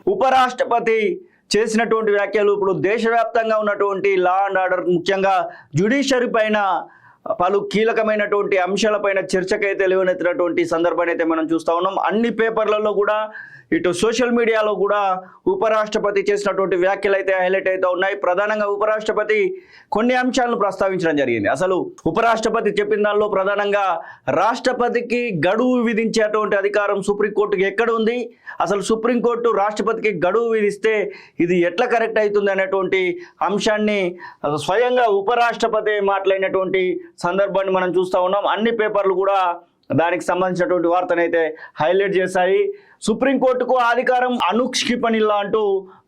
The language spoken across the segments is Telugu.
ఉపరాష్ట్రపతి చేసినటువంటి వ్యాఖ్యలు ఇప్పుడు దేశవ్యాప్తంగా ఉన్నటువంటి లా అండ్ ఆర్డర్, ముఖ్యంగా జ్యుడిషియరీ పైన పలు కీలకమైనటువంటి అంశాలపైన చర్చకైతే లేవనెత్తినటువంటి సందర్భాన్ని అయితే మనం చూస్తూ ఉన్నాం. అన్ని పేపర్లలో కూడా, ఇటు సోషల్ మీడియాలో కూడా ఉపరాష్ట్రపతి చేసినటువంటి వ్యాఖ్యలు అయితే హైలైట్ అవుతూ ఉన్నాయి. ప్రధానంగా ఉపరాష్ట్రపతి కొన్ని అంశాలను ప్రస్తావించడం జరిగింది. అసలు ఉపరాష్ట్రపతి చెప్పిన దానిలో ప్రధానంగా రాష్ట్రపతికి గడువు విధించేటువంటి అధికారం సుప్రీంకోర్టుకి ఎక్కడ ఉంది, అసలు సుప్రీంకోర్టు రాష్ట్రపతికి గడువు విధిస్తే ఇది ఎట్లా కరెక్ట్ అవుతుంది అనేటువంటి అంశాన్ని స్వయంగా ఉపరాష్ట్రపతి మాట్లాడినటువంటి సందర్భాన్ని మనం చూస్తూ ఉన్నాం. అన్ని పేపర్లు కూడా దానికి సంబంధించినటువంటి వార్తనైతే హైలైట్ చేశాయి. సుప్రీంకోర్టుకు అధికారం అనుక్షిపణిల్లా అంటూ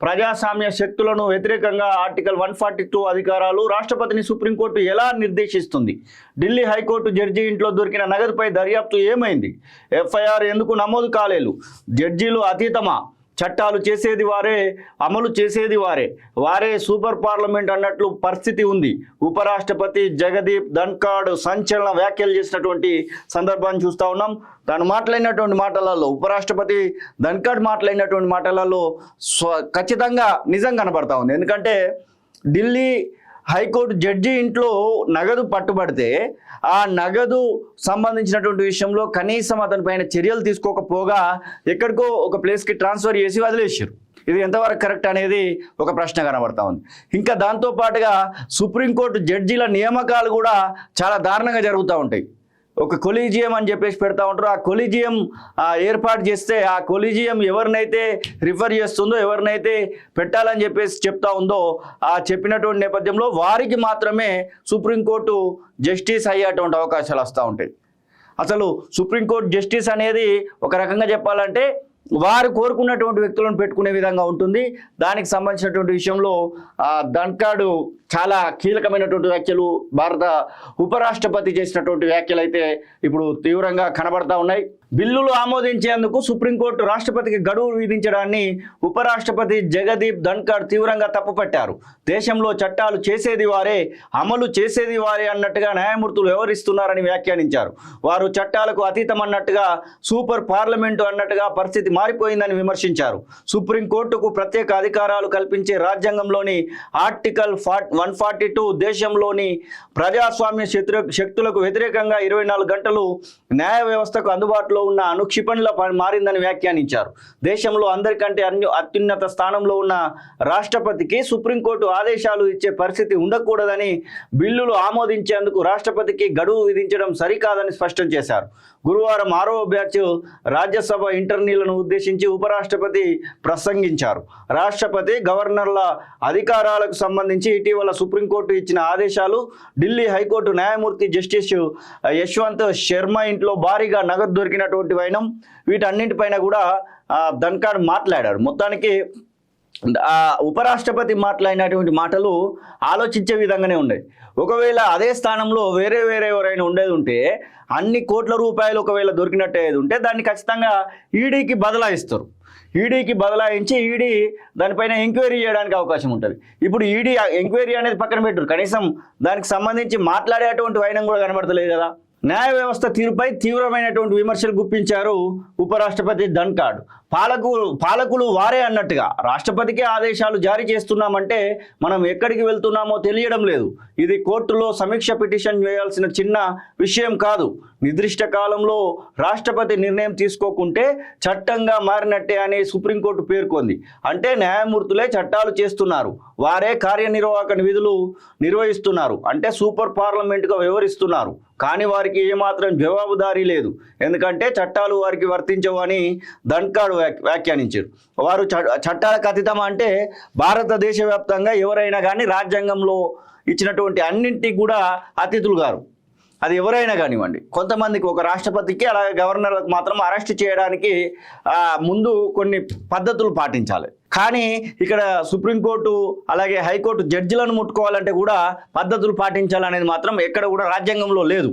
ప్రజాస్వామ్య శక్తులను వ్యతిరేకంగా ఆర్టికల్ 142 అధికారాలు రాష్ట్రపతిని సుప్రీంకోర్టు ఎలా నిర్దేశిస్తుంది? ఢిల్లీ హైకోర్టు జడ్జి ఇంట్లో దొరికిన నగదుపై దర్యాప్తు ఏమైంది? ఎఫ్ఐఆర్ ఎందుకు నమోదు కాలేదు? జడ్జీలు అతీతమా? చట్టాలు చేసేది వారే, అమలు చేసేది వారే, వారే సూపర్ పార్లమెంట్ అన్నట్లు పరిస్థితి ఉంది. ఉపరాష్ట్రపతి జగదీప్ ధన్ఖడ్ సంచలన వ్యాఖ్యలు చేసినటువంటి సందర్భాన్ని చూస్తూ ఉన్నాం. తాను మాట్లాడినటువంటి మాటలలో, ఉపరాష్ట్రపతి ధన్ఖడ్ మాట్లాడినటువంటి మాటలలో ఖచ్చితంగా నిజం కనబడతా ఉంది. ఎందుకంటే ఢిల్లీ హైకోర్టు జడ్జి ఇంట్లో నగదు పట్టుబడితే ఆ నగదు సంబంధించినటువంటి విషయంలో కనీసం అతని పైన చర్యలు తీసుకోకపోగా ఎక్కడికో ఒక ప్లేస్కి ట్రాన్స్ఫర్ చేసి వదిలేసారు. ఇది ఎంతవరకు కరెక్ట్ అనేది ఒక ప్రశ్న కనబడతా ఉంది. ఇంకా దాంతోపాటుగా సుప్రీంకోర్టు జడ్జీల నియామకాలు కూడా చాలా దారుణంగా జరుగుతూ ఉంటాయి. ఒక కొలీజియం అని చెప్పేసి పెడతా ఉంటారు. ఆ కొలీజియం ఏర్పాటు చేస్తే ఆ కొలీజియం ఎవరినైతే రిఫర్ చేస్తుందో, ఎవరినైతే పెట్టాలని చెప్పేసి చెప్తా ఉందో, ఆ చెప్పినటువంటి నేపథ్యంలో వారికి మాత్రమే సుప్రీంకోర్టు జస్టిస్ అయ్యేటువంటి అవకాశాలు వస్తూ ఉంటాయి. అసలు సుప్రీంకోర్టు జస్టిస్ అనేది ఒక రకంగా చెప్పాలంటే వారు కోరుకున్నటువంటి వ్యక్తులను పెట్టుకునే విధంగా ఉంటుంది. దానికి సంబంధించినటువంటి విషయంలో ధన్ఖడ్ చాలా కీలకమైనటువంటి వ్యాఖ్యలు, భారత ఉపరాష్ట్రపతి చేసినటువంటి వ్యాఖ్యలు అయితే ఇప్పుడు తీవ్రంగా కనబడతా ఉన్నాయి. బిల్లులు ఆమోదించేందుకు సుప్రీంకోర్టు రాష్ట్రపతికి గడువు విధించడాన్ని ఉపరాష్ట్రపతి జగదీప్ ధన్ఖడ్ తీవ్రంగా తప్పుపట్టారు. దేశంలో చట్టాలు చేసేది వారే, అమలు చేసేది వారే అన్నట్టుగా న్యాయమూర్తులు వ్యవహరిస్తున్నారని వ్యాఖ్యానించారు. వారు చట్టాలకు అతీతం అన్నట్టుగా, సూపర్ పార్లమెంటు అన్నట్టుగా పరిస్థితి మారిపోయిందని విమర్శించారు. సుప్రీంకోర్టుకు ప్రత్యేక అధికారాలు కల్పించే రాజ్యాంగంలోని ఆర్టికల్ 142 దేశంలోని ప్రజాస్వామ్య శక్తులకు వ్యతిరేకంగా 24 గంటలు న్యాయ వ్యవస్థకు అందుబాటులో ఉన్న అనుక్షిపణిలా మారిందని వ్యాఖ్యానించారు. దేశంలో అందరికంటే అత్యున్నత స్థానంలో ఉన్న రాష్ట్రపతికి సుప్రీంకోర్టు ఆదేశాలు ఇచ్చే పరిస్థితి ఉండకూడదని, బిల్లులు ఆమోదించేందుకు రాష్ట్రపతికి గడువు విధించడం సరికాదని స్పష్టం చేశారు. గురువారం 6వ బ్యాచ్ రాజ్యసభ ఇంటర్నీలను ఉద్దేశించి ఉపరాష్ట్రపతి ప్రసంగించారు. రాష్ట్రపతి, గవర్నర్ల అధికారాలకు సంబంధించి ఇటీవల సుప్రీంకోర్టు ఇచ్చిన ఆదేశాలు, ఢిల్లీ హైకోర్టు న్యాయమూర్తి జస్టిస్ యశ్వంత్ శర్మ ఇంట్లో భారీగా నగదు దొరికినటువంటి వైనం, వీటన్నింటిపైన కూడా ధన్ఖడ్ మాట్లాడారు. మొత్తానికి ఉపరాష్ట్రపతి మాట్లాడినటువంటి మాటలు ఆలోచించే విధంగానే ఉన్నాయి. ఒకవేళ అదే స్థానంలో వేరే ఎవరైనా ఉండేది ఉంటే, అన్ని కోట్ల రూపాయలు ఒకవేళ దొరికినట్టు ఏది ఉంటే దాన్ని ఖచ్చితంగా ఈడీకి బదలాయిస్తారు. ఈడీకి బదలాయించి ఈడీ దానిపైన ఎంక్వైరీ చేయడానికి అవకాశం ఉంటుంది. ఇప్పుడు ఈడీ ఎంక్వైరీ అనేది పక్కన పెట్టరు, కనీసం దానికి సంబంధించి మాట్లాడేటువంటి వైనం కూడా కనబడతలేదు కదా. న్యాయ వ్యవస్థ తీరుపై తీవ్రమైనటువంటి విమర్శలు గుప్పించారు ఉపరాష్ట్రపతి ధన్ఖడ్. పాలకులు వారే అన్నట్టుగా రాష్ట్రపతికే ఆదేశాలు జారీ చేస్తున్నామంటే మనం ఎక్కడికి వెళ్తున్నామో తెలియడం లేదు. ఇది కోర్టులో సమీక్ష పిటిషన్ వేయాల్సిన చిన్న విషయం కాదు. నిర్దిష్ట కాలంలో రాష్ట్రపతి నిర్ణయం తీసుకోకుంటే చట్టంగా మారినట్టే అని సుప్రీంకోర్టు పేర్కొంది. అంటే న్యాయమూర్తులే చట్టాలు చేస్తున్నారు, వారే కార్యనిర్వాహక విధులు నిర్వహిస్తున్నారు, అంటే సూపర్ పార్లమెంటుగా వ్యవహరిస్తున్నారు. కానీ వారికి ఏమాత్రం జవాబుదారీ లేదు, ఎందుకంటే చట్టాలు వారికి వర్తించవు అని ధన్ఖడ్ వ్యాఖ్యానించారు. వారు చట్టాలకు అతీతం అంటే భారతదేశ వ్యాప్తంగా ఎవరైనా కానీ రాజ్యాంగంలో ఇచ్చినటువంటి అన్నింటికి కూడా అతిథులు గారు, అది ఎవరైనా కానివ్వండి. కొంతమందికి, ఒక రాష్ట్రపతికి అలాగే గవర్నర్లకు మాత్రం అరెస్ట్ చేయడానికి ముందు కొన్ని పద్ధతులు పాటించాలి. కానీ ఇక్కడ సుప్రీంకోర్టు అలాగే హైకోర్టు జడ్జిలను ముట్టుకోవాలంటే కూడా పద్ధతులు పాటించాలనేది మాత్రం ఎక్కడ కూడా రాజ్యాంగంలో లేదు.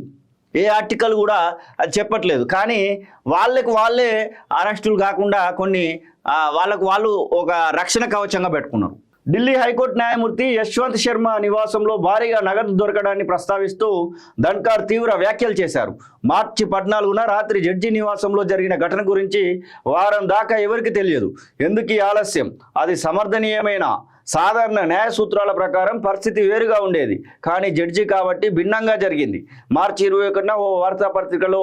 ఏ ఆర్టికల్ కూడా అది చెప్పట్లేదు. కానీ వాళ్ళే అరెస్టులు కాకుండా కొన్ని వాళ్ళకు వాళ్ళు ఒక రక్షణ కవచంగా పెట్టుకున్నారు. ఢిల్లీ హైకోర్టు న్యాయమూర్తి యశ్వంత్ శర్మ నివాసంలో భారీగా నగదు దొరకడాన్ని ప్రస్తావిస్తూ ధన్ఖాడ్ తీవ్ర వ్యాఖ్యలు చేశారు. మార్చి 14న రాత్రి జడ్జి నివాసంలో జరిగిన ఘటన గురించి వారం దాకా ఎవరికి తెలియదు. ఎందుకు ఈ ఆలస్యం? అది సమర్థనీయమైన సాధారణ న్యాయ సూత్రాల ప్రకారం పరిస్థితి వేరుగా ఉండేది. కానీ జడ్జి కాబట్టి భిన్నంగా జరిగింది. మార్చి 21న ఓ వార్తాపత్రికలో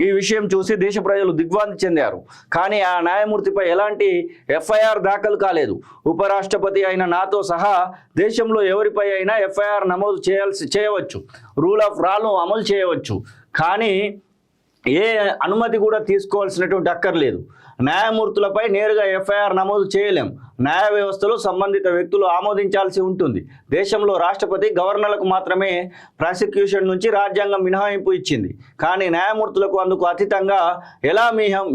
ఈ విషయం చూసి దేశ ప్రజలు దిగ్భ్రాంతి చెందారు. కానీ ఆ న్యాయమూర్తిపై ఎలాంటి ఎఫ్ఐఆర్ దాఖలు కాలేదు. ఉపరాష్ట్రపతి అయిన నాతో సహా దేశంలో ఎవరిపై అయినా ఎఫ్ఐఆర్ నమోదు చేయవచ్చు. రూల్ ఆఫ్ లాను అమలు చేయవచ్చు. కానీ ఏ అనుమతి కూడా తీసుకోవాల్సినటువంటి అక్కర్లేదు. న్యాయమూర్తులపై నేరుగా ఎఫ్ఐఆర్ నమోదు చేయలేం. న్యాయ వ్యవస్థలో సంబంధిత వ్యక్తులు ఆమోదించాల్సి ఉంటుంది. దేశంలో రాష్ట్రపతి గవర్నర్లకు మాత్రమే ప్రాసిక్యూషన్ నుంచి రాజ్యాంగం మినహాయింపు ఇచ్చింది. కానీ న్యాయమూర్తులకు అందుకు అతీతంగా ఎలా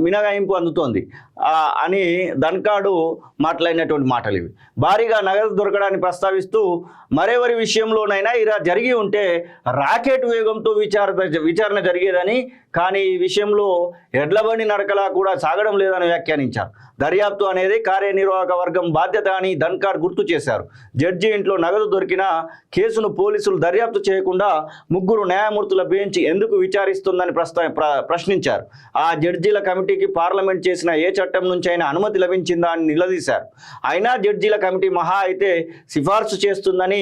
మినహాయింపు అందుతోంది అని ధన్ఖాడ్ మాట్లాడినటువంటి మాటలు ఇవి. భారీగా నగదు దొరకడాన్ని ప్రస్తావిస్తూ మరెవరి విషయంలోనైనా ఇలా జరిగి ఉంటే రాకెట్ వేగంతో విచారణ జరిగేదని, కానీ ఈ విషయంలో ఎడ్లబండి నడకలా కూడా సాగడం లేదని వ్యాఖ్యానించారు. దర్యాప్తు అనేది కార్యనిర్వాహక వర్గం బాధ్యత అని ధన్ఖాడ్ గుర్తు చేశారు. జడ్జి ఇంట్లో నగదు దొరికిన కేసును పోలీసులు దర్యాప్తు చేయకుండా 3 న్యాయమూర్తుల బెంచ్ ఎందుకు విచారిస్తుందని ప్రశ్నించారు. ఆ జడ్జీల కమిటీకి పార్లమెంట్ చేసిన ఏ చట్టం నుంచి అయినా అనుమతి లభించిందా అని నిలదీశారు. అయినా జడ్జీల కమిటీ మహా అయితే సిఫార్సు చేస్తుందని,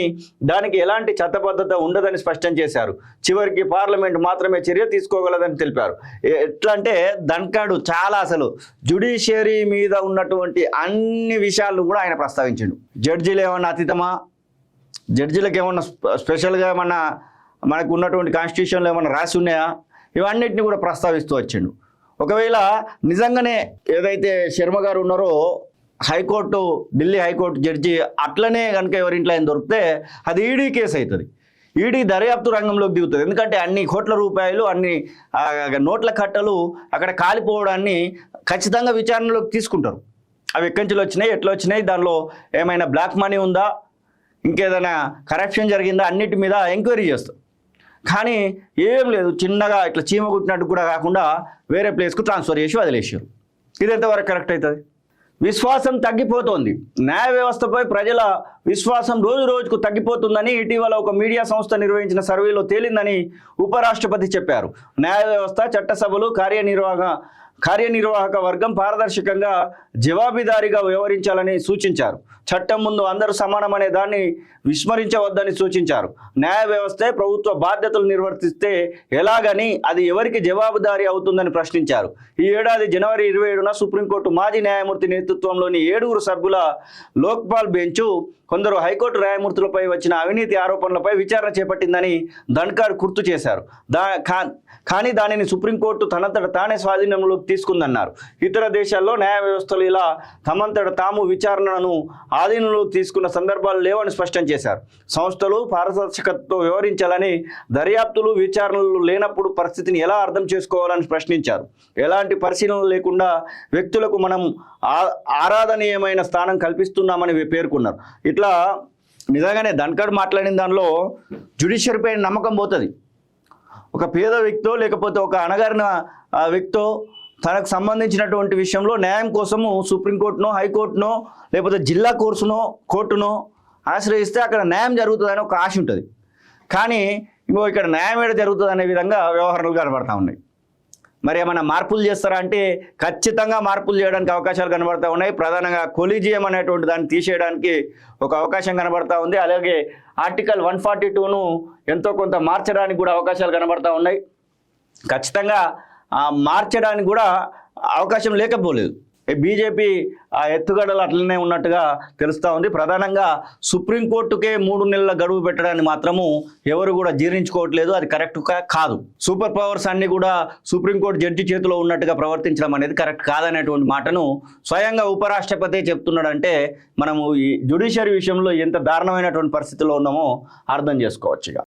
దానికి ఎలాంటి చట్టబద్ధత ఉండదని స్పష్టం చేశారు. చివరికి పార్లమెంట్ మాత్రమే చర్య తీసుకోగలదని తెలిపారు. ఎట్లా అంటే ధన్ఖాడ్ చాలా అసలు జ్యుడిషియరీ మీద ఉన్నటువంటి అన్ని విషయాలను కూడా ఆయన ప్రస్తావించిండు. జడ్జీలు ఏమన్నా అతీతమా? జడ్జీలకు ఏమన్నా స్పెషల్గా ఏమన్నా మనకు ఉన్నటువంటి కాన్స్టిట్యూషన్లో ఏమన్నా రాసి ఉన్నాయా? ఇవన్నిటిని కూడా ప్రస్తావిస్తూ వచ్చిండు. ఒకవేళ నిజంగానే ఏదైతే శర్మ గారు ఉన్నారో హైకోర్టు, ఢిల్లీ హైకోర్టు జడ్జి అట్లనే కనుక ఎవరింట్లో ఆయన దొరికితే అది ఈడీ కేసు అవుతుంది. ఈడీ దర్యాప్తు రంగంలోకి దిగుతుంది. ఎందుకంటే అన్ని కోట్ల రూపాయలు, అన్ని నోట్ల కట్టలు అక్కడ కాలిపోవడాన్ని ఖచ్చితంగా విచారణలోకి తీసుకుంటారు. అవి ఎక్కడి నుంచి వచ్చినాయి, ఎట్లా వచ్చినాయి, దానిలో ఏమైనా బ్లాక్ మనీ ఉందా, ఇంకేదైనా కరప్షన్ జరిగిందా, అన్నిటి మీద ఎంక్వైరీ చేస్తారు. కానీ ఏం లేదు, చిన్నగా ఇట్లా చీమ కుట్టినట్టు కూడా కాకుండా వేరే ప్లేస్కు ట్రాన్స్ఫర్ చేసి వదిలేసారు. ఇది ఎంతవరకు కరెక్ట్ అవుతుంది? విశ్వాసం తగ్గిపోతోంది. న్యాయ వ్యవస్థపై ప్రజల విశ్వాసం రోజు రోజుకు తగ్గిపోతుందని ఇటీవల ఒక మీడియా సంస్థ నిర్వహించిన సర్వేలో తేలిందని ఉపరాష్ట్రపతి చెప్పారు. న్యాయ వ్యవస్థ, చట్టసభలు, కార్యనిర్వాహక వర్గం పారదర్శకంగా, జవాబుదారీగా వ్యవహరించాలని సూచించారు. చట్టం ముందు అందరూ సమానమనే దాన్ని విస్మరించవద్దని సూచించారు. న్యాయ వ్యవస్థే ప్రభుత్వ బాధ్యతలు నిర్వర్తిస్తే ఎలాగని, అది ఎవరికి జవాబుదారీ అవుతుందని ప్రశ్నించారు. ఈ ఏడాది జనవరి 27న సుప్రీంకోర్టు మాజీ న్యాయమూర్తి నేతృత్వంలోని 7 సభ్యుల లోక్పాల్ బెంచ్ కొందరు హైకోర్టు న్యాయమూర్తులపై వచ్చిన అవినీతి ఆరోపణలపై విచారణ చేపట్టిందని ధన్ఖాడ్ గుర్తు చేశారు. కానీ దానిని సుప్రీంకోర్టు తనంతట తానే స్వాధీనంలోకి తీసుకుందన్నారు. ఇతర దేశాల్లో న్యాయ వ్యవస్థలు ఇలా తమంతట తాము విచారణను ఆధీనంలోకి తీసుకున్న సందర్భాలు లేవని స్పష్టం చేశారు. సంస్థలు పారదర్శకతతో వ్యవహరించాలని, దర్యాప్తులు, విచారణలు లేనప్పుడు పరిస్థితిని ఎలా అర్థం చేసుకోవాలని ప్రశ్నించారు. ఎలాంటి పరిశీలన లేకుండా వ్యక్తులకు మనం ఆరాధనీయమైన స్థానం కల్పిస్తున్నామని పేర్కొన్నారు. ఇట్లా నిజంగానే ధన్ఖాడ్ మాట్లాడిన దానిలో జ్యుడిషియరీపై నమ్మకం పోతుంది. ఒక పేద వ్యక్తో లేకపోతే ఒక అణగారిన వ్యక్తో తనకు సంబంధించినటువంటి విషయంలో న్యాయం కోసము సుప్రీంకోర్టునో, హైకోర్టునో, లేకపోతే జిల్లా కోర్టునో ఆశ్రయిస్తే అక్కడ న్యాయం జరుగుతుందని ఒక ఆశ ఉంటుంది. కానీ ఇక్కడ న్యాయం ఏడ జరుగుతుంది అనే విధంగా వ్యవహారాలు కనబడతా ఉన్నాయి. మరి ఏమైనా మార్పులు చేస్తారా అంటే ఖచ్చితంగా మార్పులు చేయడానికి అవకాశాలు కనబడతా ఉన్నాయి. ప్రధానంగా కొలీజియం అనేటువంటి దాన్ని తీసేయడానికి ఒక అవకాశం కనబడతా ఉంది. అలాగే ఆర్టికల్ 142ను ఎంతో కొంత మార్చడానికి కూడా అవకాశాలు కనబడతా ఉన్నాయి. ఖచ్చితంగా మార్చడానికి కూడా అవకాశం లేకపోలేదు. బీజేపీ ఆ ఎత్తుగడలు అట్లనే ఉన్నట్టుగా తెలుస్తూ ఉంది. ప్రధానంగా సుప్రీంకోర్టుకే 3 నెలల గడువు పెట్టడాన్ని మాత్రము ఎవరు కూడా జీర్ణించుకోవట్లేదు. అది కరెక్ట్ కాదు. సూపర్ పవర్స్ అన్ని కూడా సుప్రీంకోర్టు జడ్జి చేతిలో ఉన్నట్టుగా ప్రవర్తించడం అనేది కరెక్ట్ కాదనేటువంటి మాటను స్వయంగా ఉపరాష్ట్రపతి చెప్తున్నాడంటే మనము ఈ జ్యుడిషియరీ విషయంలో ఎంత దారుణమైనటువంటి పరిస్థితిలో ఉన్నామో అర్థం చేసుకోవచ్చు.